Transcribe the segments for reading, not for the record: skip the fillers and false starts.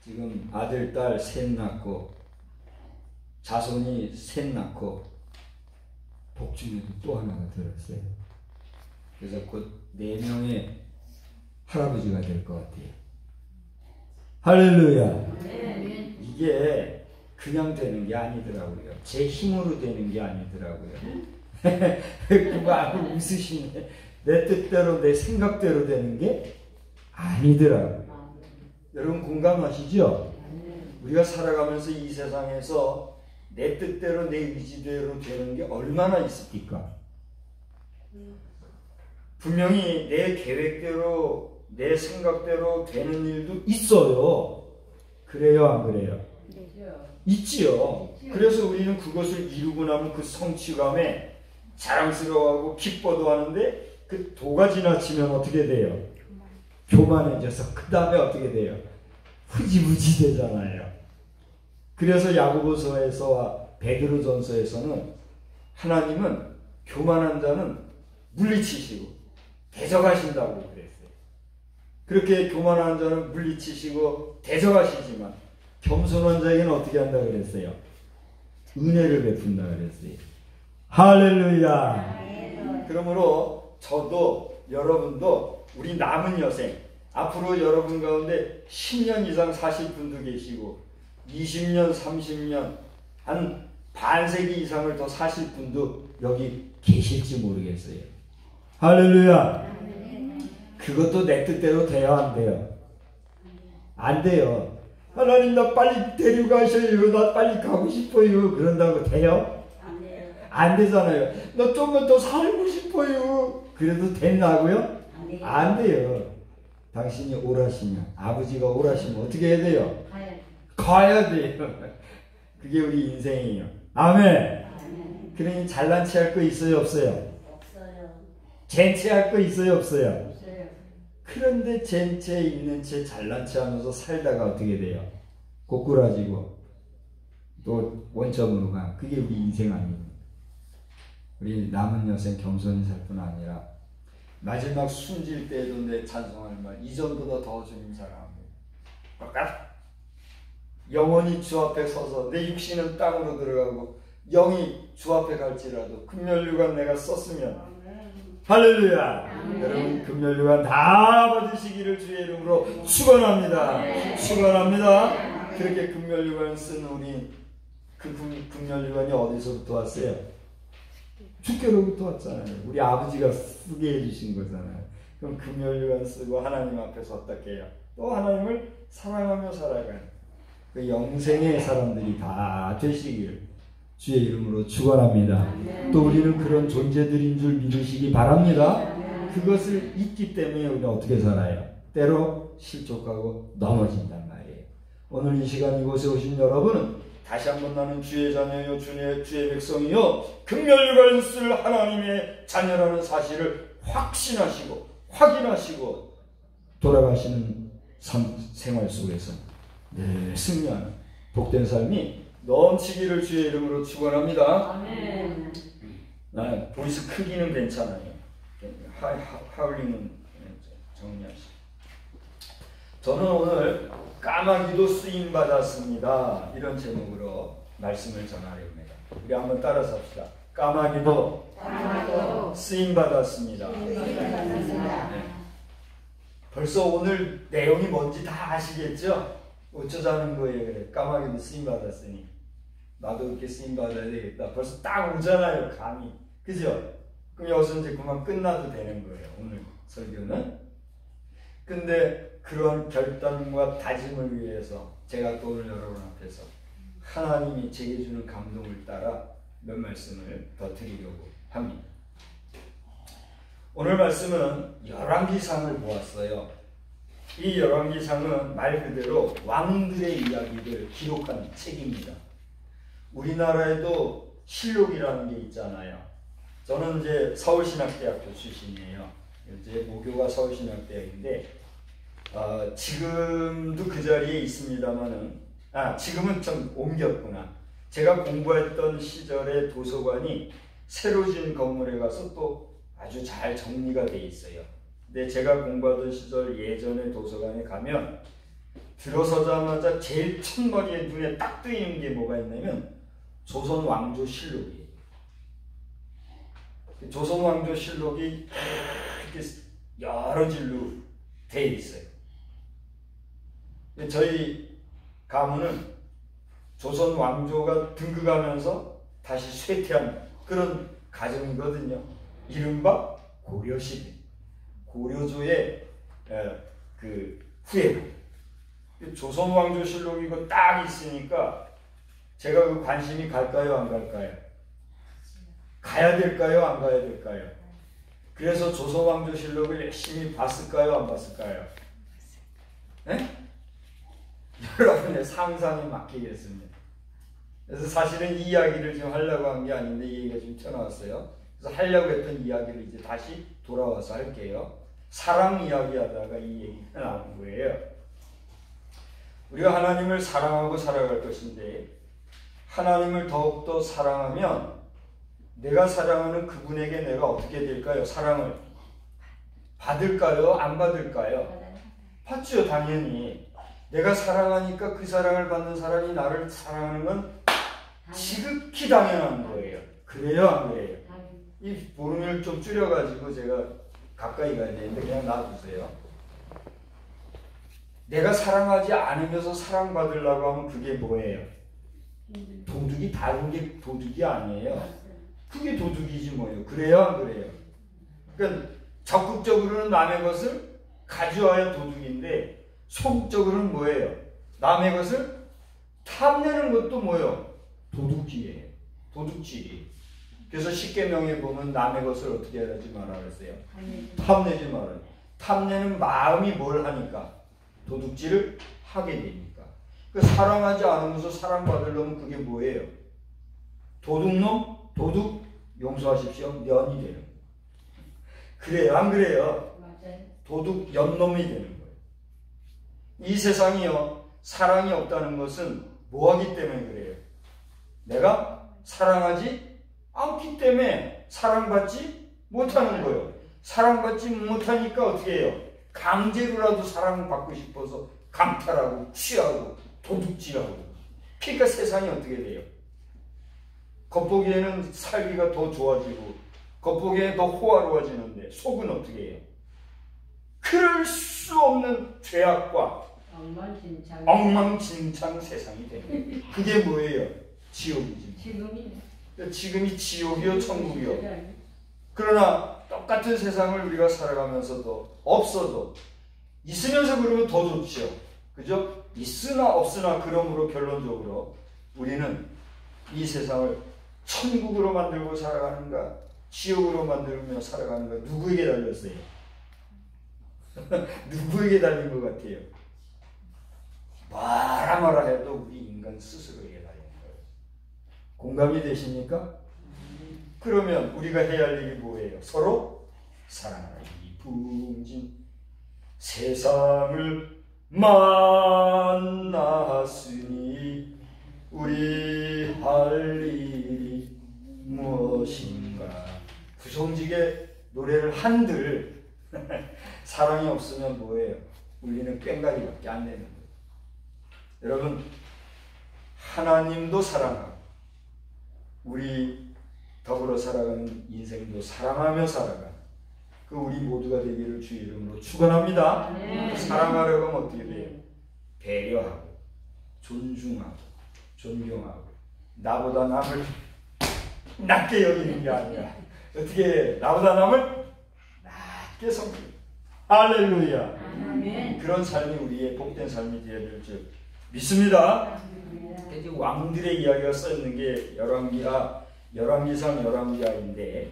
지금 아들, 딸 셋 낳고 자손이 셋 낳고 복중에도 또 하나가 들었어요. 그래서 곧 4명의 할아버지가 될 것 같아요. 할렐루야. 이게 그냥 되는 게 아니더라고요. 제 힘으로 되는 게 아니더라고요. 그거 아무 웃으시네. 내 뜻대로 내 생각대로 되는 게 아니더라고요. 여러분 공감하시죠? 우리가 살아가면서 이 세상에서 내 뜻대로 내 의지대로 되는 게 얼마나 있습니까? 분명히 내 계획대로 내 생각대로 되는 일도 있어요. 그래요, 안 그래요? 있지요. 그래서 우리는 그것을 이루고 나면 그 성취감에 자랑스러워하고 기뻐도 하는데 그 도가 지나치면 어떻게 돼요? 교만해져서 그 다음에 어떻게 돼요? 흐지부지 되잖아요. 그래서 야고보서에서와 베드로전서에서는 하나님은 교만한 자는 물리치시고 대적하신다고 그랬어요. 그렇게 교만한 자는 물리치시고 대적하시지만 겸손한 자에게는 어떻게 한다고 그랬어요? 은혜를 베푼다 그랬어요. 할렐루야. 그러므로 저도 여러분도 우리 남은 여생 앞으로 여러분 가운데 10년 이상 사실 분도 계시고 20년, 30년 한 반세기 이상을 더 사실 분도 여기 계실지 모르겠어요. 할렐루야. 그것도 내 뜻대로 돼요, 안 돼요? 안 돼요. 하나님 나 빨리 데려가셔요. 나 빨리 가고 싶어요. 그런다고 돼요? 안 되잖아요. 나 좀만 더 살고 싶어요. 그래도 된다고요? 안 돼요. 당신이 오라시면, 아버지가 오라시면 어떻게 해야 돼요? 가야 돼요. 그게 우리 인생이에요. 아멘. 그러니 잘난 체 할 거 있어요, 없어요? 없어요. 젠체 할 거 있어요, 없어요? 없어요. 그런데 젠체 있는 채 잘난 체 하면서 살다가 어떻게 돼요? 고꾸라지고 또 원점으로 가. 그게 우리 인생 아닙니까? 우리 남은 여생 겸손히 살 뿐 아니라 마지막 숨질 때에도 내 찬송할 말 이전보다 더 주님 사랑합니다. 영원히 주 앞에 서서 내 육신은 땅으로 들어가고 영이 주 앞에 갈지라도 금면류관 내가 썼으면 할렐루야. 여러분 금면류관 다 받으시기를 주의 이름으로 축원합니다. 축원합니다. 그렇게 금면류관 쓴 우리 그 금면류관이 어디서부터 왔어요? 주께로부터 왔잖아요. 우리 아버지가 쓰게 해주신 거잖아요. 그럼 금면류관 쓰고 하나님 앞에서 어떻게 해요? 또 하나님을 사랑하며 살아가는 그 영생의 사람들이 다 되시길 주의 이름으로 축원합니다. 또 우리는 그런 존재들인 줄 믿으시기 바랍니다. 그것을 잊기 때문에 우리는 어떻게 살아요? 때로 실족하고 넘어진단 말이에요. 오늘 이 시간 이곳에 오신 여러분은 다시 한번 나는 주의 자녀요 주의 백성이요 금면류관을 쓸 하나님의 자녀라는 사실을 확신하시고 확인하시고 돌아가시는 생활 속에서 승리하는 복된 삶이 넘치기를 주의 이름으로 축원합니다. 아멘. 보이스 크기는 괜찮아요. 하울링은 정리하시고. 저는 오늘 까마귀도 쓰임 받았습니다. 이런 제목으로 말씀을 전하려고 합니다. 우리 한번 따라서 합시다. 까마귀도 쓰임 받았습니다. 네. 벌써 오늘 내용이 뭔지 다 아시겠죠? 어쩌자는 거예요. 그래. 까마귀도 쓰임 받았으니 나도 이렇게 쓰임 받아야 되겠다. 벌써 딱 오잖아요. 감이. 그죠? 그럼 여기서 이제 그만 끝나도 되는 거예요. 오늘 설교는. 근데 그런 결단과 다짐을 위해서 제가 또 오늘 여러분 앞에서 하나님이 제게 주는 감동을 따라 몇 말씀을 더 드리려고 합니다. 오늘 말씀은 열왕기상을 보았어요. 이 열왕기상은 말 그대로 왕들의 이야기를 기록한 책입니다. 우리나라에도 실록이라는 게 있잖아요. 저는 이제 서울신학대학교 출신이에요. 이제 모교가 서울신학대학인데 지금도 그 자리에 있습니다만은 지금은 좀 옮겼구나. 제가 공부했던 시절의 도서관이 새로 지은 건물에 가서 또 아주 잘 정리가 돼 있어요. 근데 제가 공부하던 시절 예전의 도서관에 가면 들어서자마자 제일 첫머리에 눈에 딱 뜨이는 게 뭐가 있냐면 조선 왕조 실록이에요. 조선 왕조 실록이 이렇게 여러 질로 돼 있어요. 저희 가문은 조선 왕조가 등극하면서 다시 쇠퇴한 그런 가정이거든요. 이른바 고려시대, 고려조의 그 후예가. 조선 왕조 실록이고 딱 있으니까 제가 그 관심이 갈까요, 안 갈까요? 가야 될까요, 안 가야 될까요? 그래서 조선 왕조 실록을 열심히 봤을까요, 안 봤을까요? 네? 여러분의 상상에 맡기겠습니다. 그래서 사실은 이 이야기를 지금 하려고 한 게 아닌데 이 얘기가 좀 튀어나왔어요. 그래서 하려고 했던 이야기를 이제 다시 돌아와서 할게요. 사랑 이야기 하다가 이 얘기가 나온 거예요. 우리가 하나님을 사랑하고 살아갈 것인데 하나님을 더욱더 사랑하면 내가 사랑하는 그분에게 내가 어떻게 될까요? 사랑을 받을까요? 안 받을까요? 받죠, 당연히. 내가 사랑하니까 그 사랑을 받는 사람이 나를 사랑하는 건 지극히 당연한 거예요. 그래요, 안 그래요? 이 볼륨을 좀 줄여가지고 제가 가까이 가야 되는데 그냥 놔두세요. 내가 사랑하지 않으면서 사랑받으려고 하면 그게 뭐예요? 도둑이 다른 게 도둑이 아니에요. 그게 도둑이지 뭐예요. 그래요, 안 그래요? 그러니까 적극적으로는 남의 것을 가져와야 도둑인데 소극적으로는 뭐예요? 남의 것을 탐내는 것도 뭐예요? 도둑질이에요. 도둑질이. 그래서 십계명에 보면 남의 것을 어떻게 하지 말아 그랬어요? 탐내지 말아요. 탐내는 마음이 뭘 하니까? 도둑질을 하게 되니까. 그 사랑하지 않으면서 사랑받으려면 그게 뭐예요? 도둑놈, 도둑, 용서하십시오. 년이 되는 거예요. 그래요, 안 그래요? 도둑, 연놈이 되는 거예요. 이 세상이요, 사랑이 없다는 것은 뭐하기 때문에 그래요? 내가 사랑하지 않기 때문에 사랑받지 못하는 거예요. 사랑받지 못하니까 어떻게 해요? 강제로라도 사랑받고 싶어서 강탈하고 취하고 도둑질하고. 그러니까 세상이 어떻게 돼요? 겉보기에는 살기가 더 좋아지고 겉보기에는 더 호화로워지는데 속은 어떻게 해요? 그럴 수 없는 죄악과 엉망진창 세상이 되는 거예요. 그게 뭐예요? 지옥이지. 지금이 지옥이요, 천국이요. 그러나 똑같은 세상을 우리가 살아가면서도 없어도 있으면서 그러면 더 좋죠. 그죠? 있으나 없으나 그러므로 결론적으로 우리는 이 세상을 천국으로 만들고 살아가는가 지옥으로 만들며 살아가는가 누구에게 달렸어요? 누구에게 달린 것 같아요? 말아 해도 우리 인간 스스로에게 달린 거예요. 공감이 되십니까? 그러면 우리가 해야 할 일이 뭐예요? 서로 사랑하라. 이 풍진 세상을 만났으니 우리 할 일이 무엇인가. 구성지게 노래를 한들 사랑이 없으면 뭐예요? 우리는 꽹과리밖에 안 되는 거예요. 여러분, 하나님도 사랑하고 우리 더불어 살아가는 인생도 사랑하며 살아가는 그 우리 모두가 되기를 주의 이름으로 축원합니다. 사랑하려고 하면 어떻게 돼요? 배려하고 존중하고 존경하고 나보다 남을 낮게 여기는 게 아니라 어떻게 해요? 나보다 남을 낮게 섬기는 할렐루야. 아멘. 그런 삶이 우리의 복된 삶이 되어야 될 줄 믿습니다. 왕들의 이야기가 써있는 게 열왕기상 열왕기하인데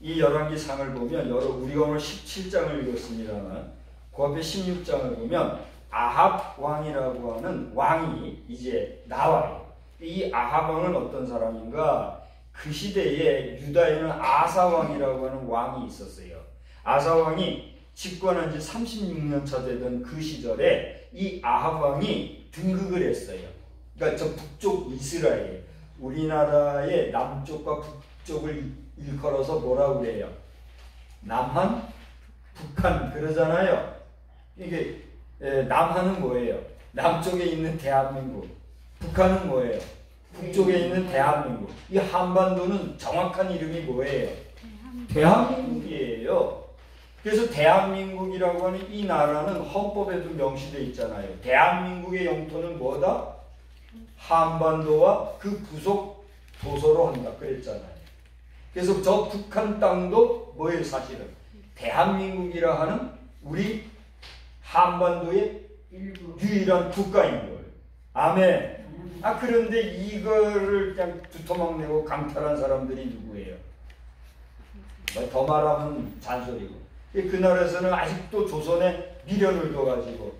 이 열왕기상을 보면 우리가 오늘 17장을 읽었습니다만 그 앞에 16장을 보면 아합 왕이라고 하는 왕이 이제 나와요. 이 아합 왕은 어떤 사람인가? 그 시대에 유다에는 아사 왕이라고 하는 왕이 있었어요. 아사 왕이 집권한 지 36년 차 되던 그 시절에 이 아합 왕이 등극을 했어요. 그러니까 저 북쪽 이스라엘, 우리나라의 남쪽과 북쪽을 일컬어서 뭐라고 그래요? 남한, 북한 그러잖아요. 이게 남한은 뭐예요? 남쪽에 있는 대한민국, 북한은 뭐예요? 북쪽에 있는 대한민국. 이 한반도는 정확한 이름이 뭐예요? 대한민국이에요. 그래서 대한민국이라고 하는 이 나라는 헌법에도 명시되어 있잖아요. 대한민국의 영토는 뭐다? 한반도와 그 부속 도서로 한다 그랬잖아요. 그래서 저 북한 땅도 뭐예요? 사실은 대한민국이라 하는 우리 한반도의 유일한 국가인 거예요. 아멘. 그런데 이거를 그냥 두터막 내고 강탈한 사람들이 누구예요? 더 말하면 잔소리고. 그 나라에서는 아직도 조선에 미련을 둬가지고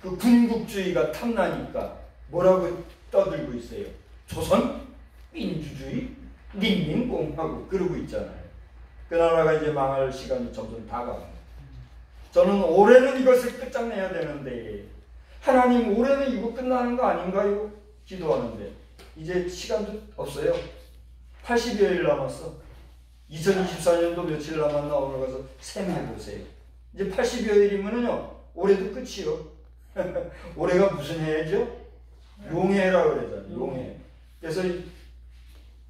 그 군국주의가 탐나니까 뭐라고 떠들고 있어요? 조선 민주주의 민민공화국 그러고 있잖아요. 그 나라가 이제 망할 시간이 점점 다가옵니다. 저는 올해는 이것을 끝장내야 되는데 하나님 올해는 이거 끝나는 거 아닌가요? 기도하는데 이제 시간도 없어요. 80여일 남았어. 2024년도 며칠 남았나 오늘 가서 셈해보세요. 이제 80여일이면은요 올해도 끝이요. 올해가 무슨 해죠? 용해라 그러잖아요. 용해. 그래서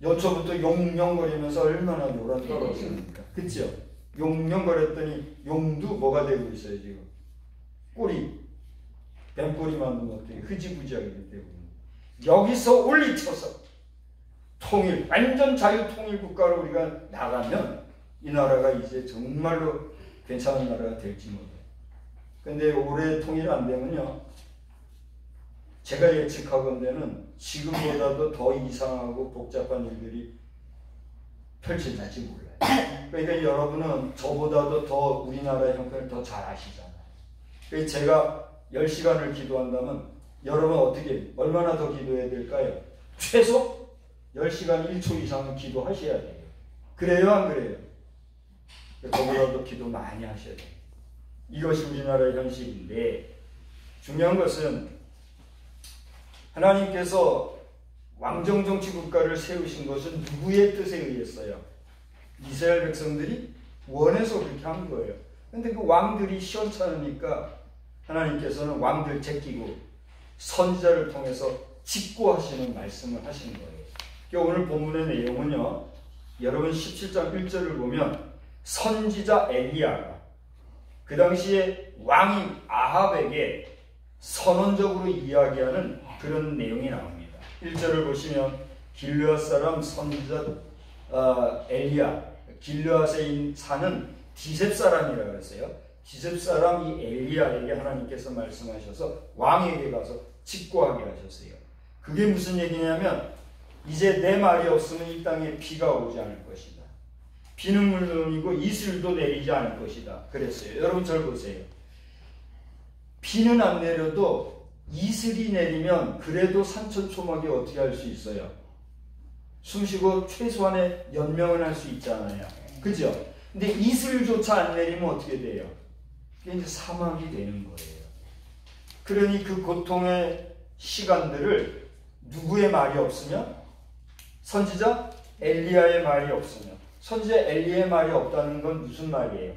연초부터 용령거리면서 얼마나 노란 떨어집니까? 그쵸? 용령거렸더니 용도 뭐가 되고 있어요 지금? 꼬리 뱀꼬리 만든 것들이 흐지부지하게 되고 여기서 올리쳐서 통일, 완전 자유통일국가로 우리가 나가면 이 나라가 이제 정말로 괜찮은 나라가 될지 모르겠어요. 근데 올해 통일 안 되면요 제가 예측하건대는 지금보다도 더 이상하고 복잡한 일들이 펼쳐질지 몰라요. 그러니까 여러분은 저보다도 더 우리나라의 형편을 더 잘 아시잖아요. 그래서 제가 10시간을 기도한다면 여러분 어떻게 얼마나 더 기도해야 될까요? 최소 10시간 1초 이상은 기도하셔야 돼요. 그래요 안 그래요? 그보다도 기도 많이 하셔야 돼요. 이것이 우리나라의 현실인데 중요한 것은 하나님께서 왕정정치 국가를 세우신 것은 누구의 뜻에 의했어요? 이스라엘 백성들이 원해서 그렇게 한 거예요. 근데 그 왕들이 시원찮으니까 하나님께서는 왕들 제끼고 선지자를 통해서 직고하시는 말씀을 하신 거예요. 오늘 본문의 내용은요. 여러분 17장 1절을 보면 선지자 엘리야가 그 당시에 왕인 아합에게 선언적으로 이야기하는 그런 내용이 나옵니다. 1절을 보시면 길르앗 사람 선지자 엘리야, 길르앗에 사는 디셉 사람이라고 그랬어요. 디셉 사람 이 엘리야에게 하나님께서 말씀하셔서 왕에게 가서 직고하게 하셨어요. 그게 무슨 얘기냐면 이제 내 말이 없으면 이 땅에 비가 오지 않을 것이다. 비는 물론이고 이슬도 내리지 않을 것이다. 그랬어요. 여러분 절 보세요. 비는 안 내려도 이슬이 내리면 그래도 산천초막이 어떻게 할 수 있어요? 숨쉬고 최소한의 연명을 할 수 있잖아요. 그죠? 근데 이슬조차 안 내리면 어떻게 돼요? 그게 이제 사막이 되는 거예요. 그러니 그 고통의 시간들을 누구의 말이 없으면? 선지자 엘리야의 말이 없으면. 선지자 엘리야의 말이 없다는 건 무슨 말이에요?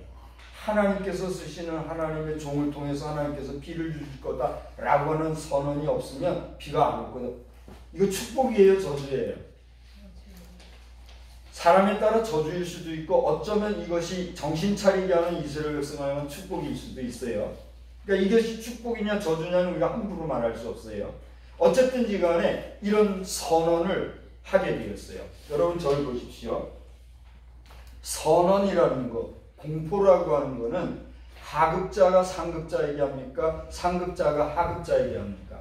하나님께서 쓰시는 하나님의 종을 통해서 하나님께서 비를 주실 거다라고 하는 선언이 없으면 비가 안 올 거다. 이거 축복이에요, 저주예요? 사람에 따라 저주일 수도 있고 어쩌면 이것이 정신 차리게 하는 이스라엘 백성에게는 축복일 수도 있어요. 그러니까 이것이 축복이냐 저주냐는 우리가 함부로 말할 수 없어요. 어쨌든지 간에 이런 선언을 하게 되었어요. 여러분 저를 보십시오. 선언이라는 거, 공포라고 하는 거는 하급자가 상급자에게 합니까? 상급자가 하급자에게 합니까?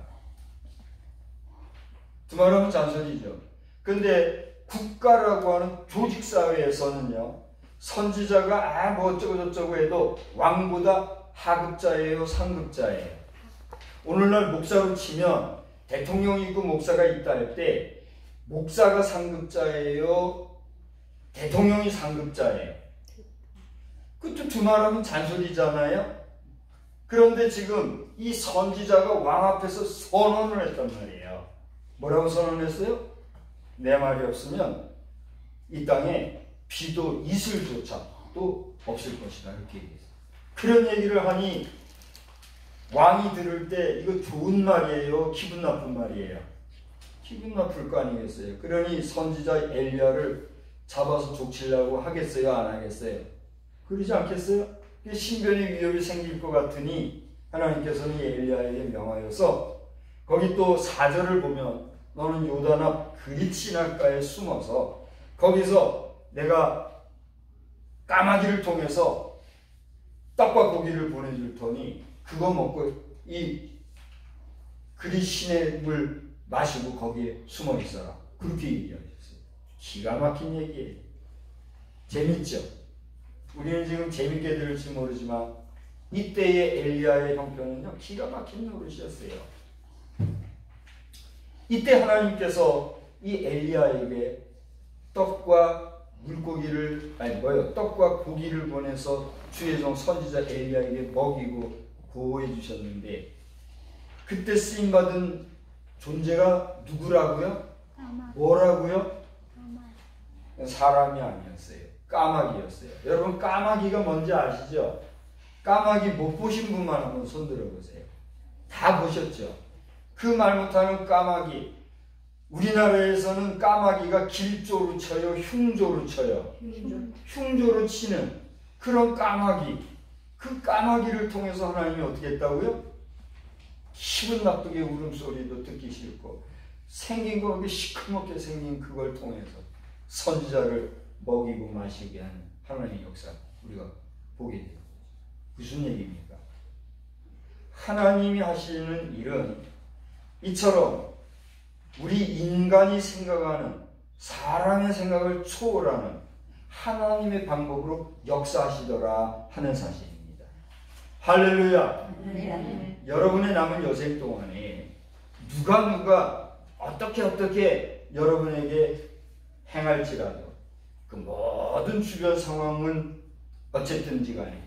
두 말하면 잔소리죠. 근데 국가라고 하는 조직사회에서는요, 선지자가 뭐 어쩌고저쩌고 해도 왕보다 하급자예요, 상급자예요. 오늘날 목사로 치면 대통령이 있고 목사가 있다 할 때 목사가 상급자예요, 대통령이 상급자예요. 그것도 두 말하면 잔소리잖아요. 그런데 지금 이 선지자가 왕 앞에서 선언을 했단 말이에요. 뭐라고 선언했어요? 내 말이 없으면 이 땅에 비도 이슬조차 또 없을 것이다. 이렇게 얘기했어요. 그런 얘기를 하니 왕이 들을 때 이거 좋은 말이에요? 기분 나쁜 말이에요? 기분 나쁠 거 아니겠어요? 그러니 선지자 엘리야를 잡아서 족치려고 하겠어요? 안 하겠어요? 그러지 않겠어요? 신변의 위협이 생길 것 같으니 하나님께서는 엘리야에게 명하여서 거기 또 4절을 보면 너는 요단 앞 그릿 시냇가에 숨어서 거기서 내가 까마귀를 통해서 떡과 고기를 보내줄 터니 그거 먹고 이 그릿 시냇물 마시고 거기에 숨어 있어라. 그렇게 얘기하셨어요. 기가 막힌 얘기예요. 재밌죠? 우리는 지금 재밌게 들을지 모르지만 이때의 엘리야의 형편은요 기가 막힌 노릇이었어요. 이때 하나님께서 이 엘리야에게 떡과 떡과 고기를 보내서 주의 종 선지자 엘리야에게 먹이고 보호해 주셨는데 그때 쓰임 받은 존재가 누구라고요? 뭐라고요? 사람이 아니었어요. 까마귀였어요. 여러분 까마귀가 뭔지 아시죠? 까마귀 못 보신 분만 한번 손 들어보세요. 다 보셨죠? 그 말 못하는 까마귀. 우리나라에서는 까마귀가 길조로 쳐요? 흉조로 쳐요? 흉조로 치는 그런 까마귀. 그 까마귀를 통해서 하나님이 어떻게 했다고요? 기분 나쁘게 울음소리도 듣기 싫고 생긴 거 그렇게 시커멓게 생긴 그걸 통해서 선지자를 먹이고 마시게 하는 하나님의 역사 우리가 보게 돼요. 무슨 얘기입니까? 하나님이 하시는 일은 이처럼 우리 인간이 생각하는 사람의 생각을 초월하는 하나님의 방법으로 역사하시더라 하는 사실입니다. 할렐루야. 여러분의 남은 여생 동안에 누가 어떻게 여러분에게 행할지라도 그 모든 주변 상황은 어쨌든지 간에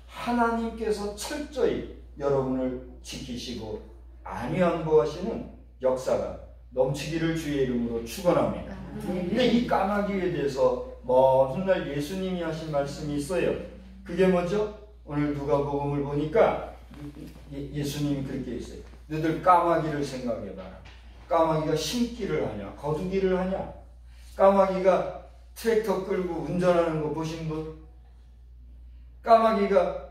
하나님께서 철저히 여러분을 지키시고 안위안보하시는 역사가 넘치기를 주의 이름으로 축원합니다. 근데 이 까마귀에 대해서 훗날 예수님이 하신 말씀이 있어요. 그게 뭐죠? 오늘 누가복음을 보니까 예수님이 그렇게 했어요. 너희들 까마귀를 생각해봐라. 까마귀가 심기를 하냐? 거두기를 하냐? 까마귀가 트랙터 끌고 운전하는 거 보신 분? 까마귀가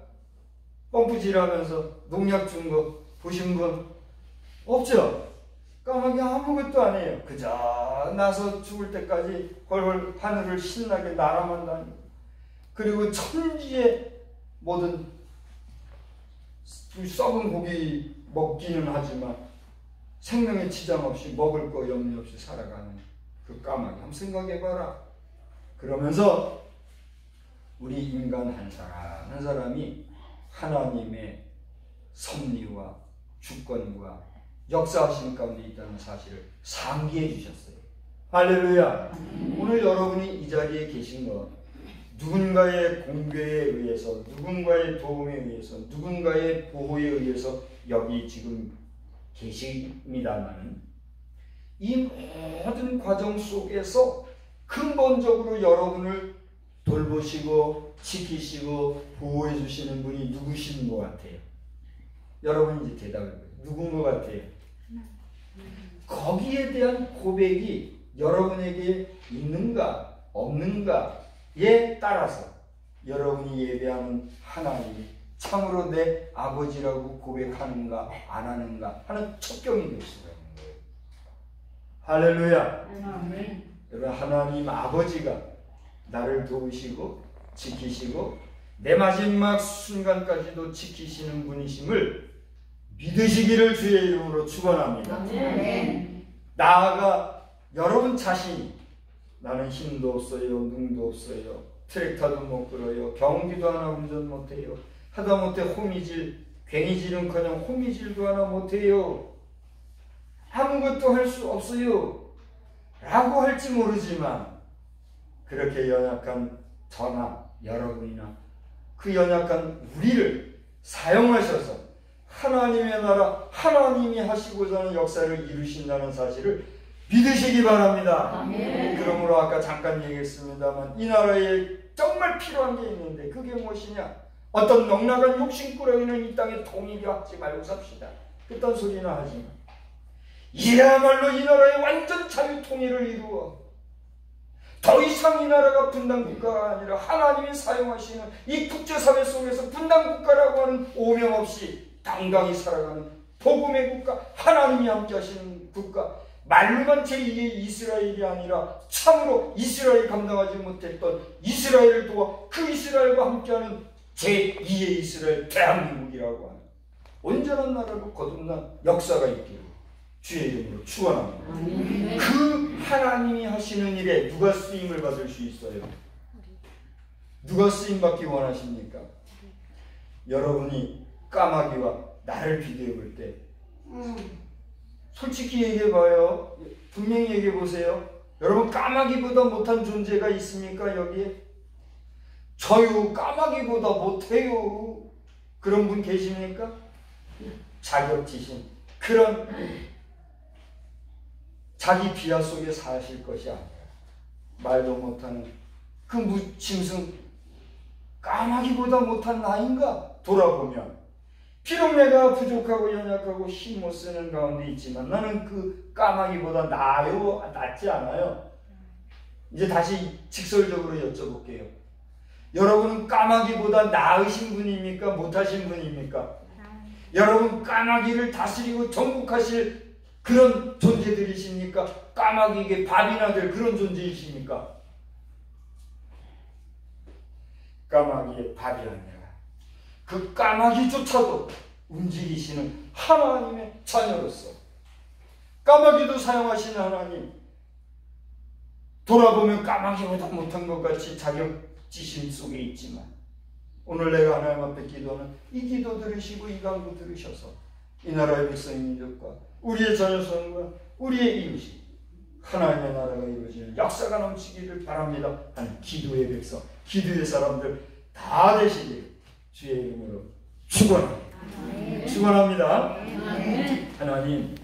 펌프질하면서 농약 준 거 보신 분? 없죠? 까마귀 아무것도 안 해요. 그저 나서 죽을 때까지 헐헐 하늘을 신나게 날아만 다니고 그리고 천지의 모든 썩은 고기 먹기는 하지만 생명에 지장 없이 먹을 거 염려 없이 살아가는 그 까마귀 한번 생각해봐라. 그러면서 우리 인간 한 사람이 하나님의 섭리와 주권과 역사하시는 가운데 있다는 사실을 상기해 주셨어요. 할렐루야. 오늘 여러분이 이 자리에 계신 것 누군가의 공개에 의해서 누군가의 도움에 의해서 누군가의 보호에 의해서 여기 지금 계십니다만 이 모든 과정 속에서 근본적으로 여러분을 돌보시고 지키시고 보호해 주시는 분이 누구신 것 같아요? 여러분 이제 대답을 해요. 누군 것 같아요? 거기에 대한 고백이 여러분에게 있는가 없는가에 따라서 여러분이 예배하는 하나님이 참으로 내 아버지라고 고백하는가 안 하는가 하는 척경이 될 수가 있는 거예요. 할렐루야. 여러분 하나님 아버지가 나를 도우시고 지키시고 내 마지막 순간까지도 지키시는 분이심을 믿으시기를 주의 이름으로 축원합니다. 나아가 여러분 자신이 나는 힘도 없어요, 능도 없어요, 트랙터도 못 끌어요, 경기도 하나 운전 못해요, 하다못해 호미질, 괭이질은커녕 호미질도 하나 못해요, 아무것도 할 수 없어요 라고 할지 모르지만 그렇게 연약한 저나 여러분이나 그 연약한 우리를 사용하셔서 하나님의 나라, 하나님이 하시고자 하는 역사를 이루신다는 사실을 믿으시기 바랍니다. 그러므로 아까 잠깐 얘기했습니다만 이 나라에 정말 필요한 게 있는데 그게 무엇이냐? 어떤 넉나간 욕심꾸러기는 이 땅에 통일하지 말고 삽시다. 그딴 소리나 하지 마. 이야말로 이 나라의 완전 자유 통일을 이루어 더 이상 이 나라가 분단국가가 아니라 하나님이 사용하시는 이 국제사회 속에서 분단국가라고 하는 오명 없이 당당히 살아가는 복음의 국가, 하나님이 함께 하시는 국가, 말로만 제2의 이스라엘이 아니라 참으로 이스라엘이 감당하지 못했던 이스라엘을 도와 그 이스라엘과 함께하는 제2의 이스라엘 대한민국이라고 하는 온전한 나라로 거듭난 역사가 있기를 주의 이름으로 축원합니다. 그 하나님이 하시는 일에 누가 쓰임을 받을 수 있어요? 누가 쓰임 받기 원하십니까? 여러분이 까마귀와 나를 비교해 볼 때 솔직히 얘기해 봐요. 분명히 얘기해 보세요. 여러분 까마귀보다 못한 존재가 있습니까? 여기에? 저요 까마귀보다 못해요. 그런 분 계십니까? 자격지심, 그런 자기 비하 속에 사실 것이 아니라 말도 못하는 그 무짐승 까마귀보다 못한 나인가? 돌아보면 비록 내가 부족하고 연약하고 힘 못 쓰는 가운데 있지만 나는 그 까마귀보다 낫지 않아요. 이제 다시 직설적으로 여쭤볼게요. 여러분은 까마귀보다 나으신 분입니까? 못하신 분입니까? 여러분 까마귀를 다스리고 정복하실 그런 존재들이십니까? 까마귀에게 밥이나 될 그런 존재이십니까? 까마귀의 밥이 아니라 그 까마귀조차도 움직이시는 하나님의 자녀로서 까마귀도 사용하시는 하나님, 돌아보면 까마귀보다 못한 것 같이 자격지심 속에 있지만 오늘 내가 하나님 앞에 기도하는 이 기도 들으시고 이 강구 들으셔서 이 나라의 백성 민족과 우리의 자녀손과 우리의 이웃이 하나님의 나라가 이루어지는 역사가 넘치기를 바랍니다 하는 기도의 백성, 기도의 사람들 다 되시길 주의 이름으로 축원합니다. 축원합니다. 하나님